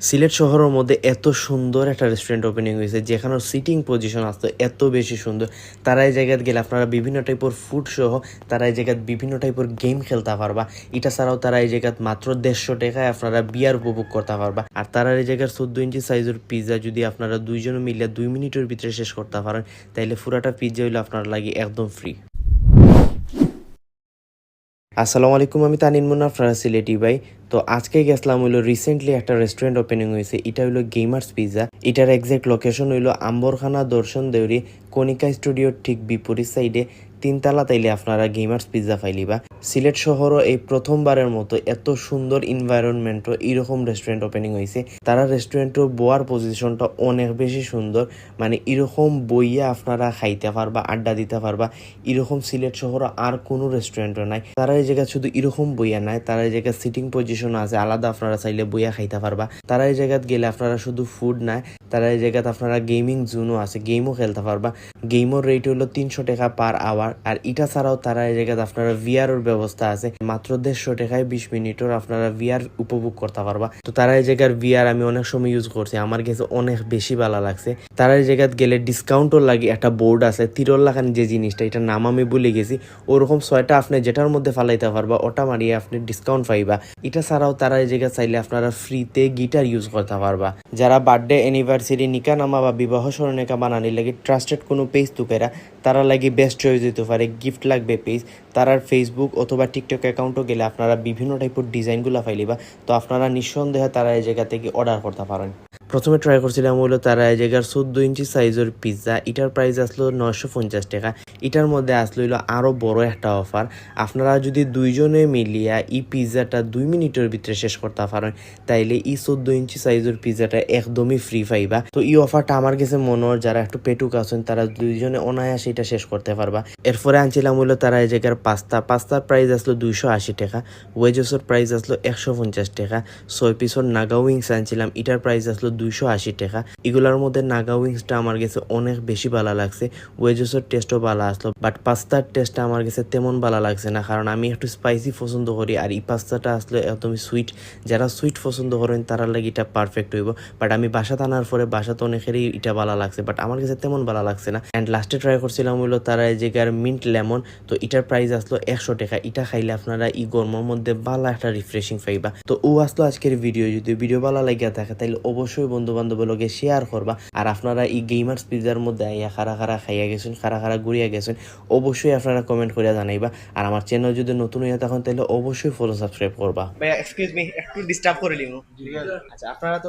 সিলেট শহরের মধ্যে এত সুন্দর একটা রেস্টুরেন্ট ওপেনিং হয়েছে যেখানে সিটিং পজিশন আসতো এত বেশি সুন্দর। তারা এই জায়গায় গেলে আপনারা বিভিন্ন টাইপের ফুড সহ তারা এই জায়গায় বিভিন্ন টাইপের গেম খেলতে পারবা। এটা ছাড়াও তারা এই জায়গায় মাত্র 150 টাকায় আপনারা বিয়ার উপভোগ করতে পারবা। আর তারা এই জায়গার 14 ইঞ্চি সাইজের পিৎজা যদি আপনারা দুইজন মিলে 2 মিনিটের ভিতরে শেষ করতে পারেন তাইলে পুরাটা পিৎজা হইলে আপনার লাগে একদম ফ্রি। আসসালামু আলাইকুম, আমি তানিন মুন্না, আপনারা সিলেটি ভাই। তো আজকে গেছিলাম হইলো রিসেন্টলি একটা রেস্টুরেন্ট ওপেনিং হয়েছে, এটা হইলো গেমার্স পিৎজা। এটার এক্সাক্ট লোকেশন হইলো আম্বরখানা দর্শন দেউরি কনিকা স্টুডিওর ঠিক বিপরীত সাইডে 3 তলা তাইলে আপনারা গেমার্স পিৎজা পাইলিবা। সিলেট শহরও এই প্রথমবারের মতো এত সুন্দর এনভায়রনমেন্টও এরকম রেস্টুরেন্ট ওপেনিং হয়েছে। তারা রেস্টুরেন্টের বোয়ার পজিশনটা অনেক বেশি সুন্দর, মানে এরকম বইয়া আপনারা খাইতে পারবা, আড্ডা দিতে পারবা। এরকম সিলেট শহরে আর কোনো রেস্টুরেন্টও নাই। তারা এই জায়গায় শুধু এরকম বইয়া নাই, তারা এই জায়গায় সিটিং পজিশন আছে আলাদা, আপনারা চাইলে বইয়া খাইতে পারবা। তারা এই জায়গায় গেলে আপনারা শুধু ফুড নাই, তারা এই জায়গায় আপনারা গেমিং জোনও আছে, গেমও খেলতে পারবা। গেমের রেট হলো 300 টাকা পার আওয়ার। আর এটা ছাড়াও তারা এই জায়গায় আপনারা ভিআরের ব্যবস্থা আছে, মাত্র 150 টাকায় 20 মিনিটের আপনারা ভিআর উপভোগ করতে পারবা। তো তারা এই জায়গার ভিআর আমি অনেক সময় ইউজ করছি, আমার কাছে অনেক বেশি ভালো লাগছে। তারা এই জায়গায় গেলে ডিসকাউন্টও লাগে একটা বোর্ড আছে, 3 লাখান যে জিনিসটা, এটা নাম আমি ভুলে গেছি। ওরকম 6টা আপনি যেটার মধ্যে ফালাইতে পারবা, ওটা মারিয়ে আপনি ডিসকাউন্ট পাইবা। এটা ছাড়াও তারা এই জায়গায় চাইলে আপনারা ফ্রিতে গিটার ইউজ করতে পারবা। যারা বার্থডে অ্যানিভার্সারি নিকানামা বা বিবাহ স্মরণিকা বানানি লাগে ট্রাস্টেড কোনো পেজ তুকেরা, তারা লাগে বেস্ট চয়েস দিতে পারে। গিফট লাগবে পেজ, তারার ফেসবুক অথবা টিকটক অ্যাকাউন্টও গেলে আপনারা বিভিন্ন টাইপের ডিজাইনগুলো পাইলিবা। তো আপনারা নিঃসন্দেহে তারা এই জায়গা থেকে অর্ডার করতে পারেন। প্রথমে ট্রাই করছিলাম হলো তারা এই জায়গার 14 ইঞ্চি সাইজের পিৎজা। এটার প্রাইস আসলো 950 টাকা। এটার মধ্যে আসলো হইলো আরও বড় একটা অফার। আপনারা যদি দুইজনে মিলিয়া এই পিৎজাটা 2 মিনিটের ভিতরে শেষ করতে পারেন তাইলে এই 14 ইঞ্চি সাইজের পিৎজাটা একদমই ফ্রি পাইবা। তো এই অফারটা আমার কাছে মনে হয় যারা একটু পেটুক আছেন তারা দুইজনে অনায়াসে এটা শেষ করতে পারবা। এরপরে আনছিলাম হইলো তারা এই জায়গার পাস্তার প্রাইস আসলো 280 টাকা। ওয়েজেসের প্রাইস আসলো 150 টাকা। 6 পিসের নাগা উইংস আনছিলাম, এটার প্রাইস আসলো 280 টাকা। এগুলোর মধ্যে নাগা উইংসটা আমার কাছে অনেক বেশি ভালো লাগছে। ওয়েজেসের টেস্টও ভালো আসলো, বাট পাস্তার টেস্টটা আমার কাছে তেমন ভালো লাগছে না, কারণ আমি একটু স্পাইসি পছন্দ করি। আর এই পাস্তাটা আসলে একদমই সুইট, যারা সুইট পছন্দ করেন তারা লাগে এটা পারফেক্ট হইব। বাট আমি বাসাতে আনার পরে বাসাতে অনেকেরই এটা ভালো লাগছে, বাট আমার কাছে তেমন ভালো লাগছে না। অ্যান্ড লাস্টে ট্রাই করছিলাম হইলো তারা এই জায়গার মিন্ট লেমন। তো এটার প্রাইস আসলো 100 টাকা। এটা খাইলে আপনারা এই গরমের মধ্যে ভালো একটা রিফ্রেশিং পাইবা। তো আসলো আজকের ভিডিও। যদি ভিডিও ভালো লাগিয়া থাকে তাহলে অবশ্যই বন্ধু বান্ধবের লগে শেয়ার করবা। আর আপনারা এই গেমার্স পিৎজার মধ্যে আইয়া খারা খাইয়া গেছেন, খারা ঘুরিয়া গেছেন, অবশ্যই আপনারা কমেন্ট করে জানাইবা। আর আমার চ্যানেল যদি নতুন হইয়া থাকেন তাহলে অবশ্যই ফলো সাবস্ক্রাইব করবা। ভাইয়া এক্সকিউজ মি, একটু ডিস্টার্ব করে নিব। আচ্ছা, আপনারা তো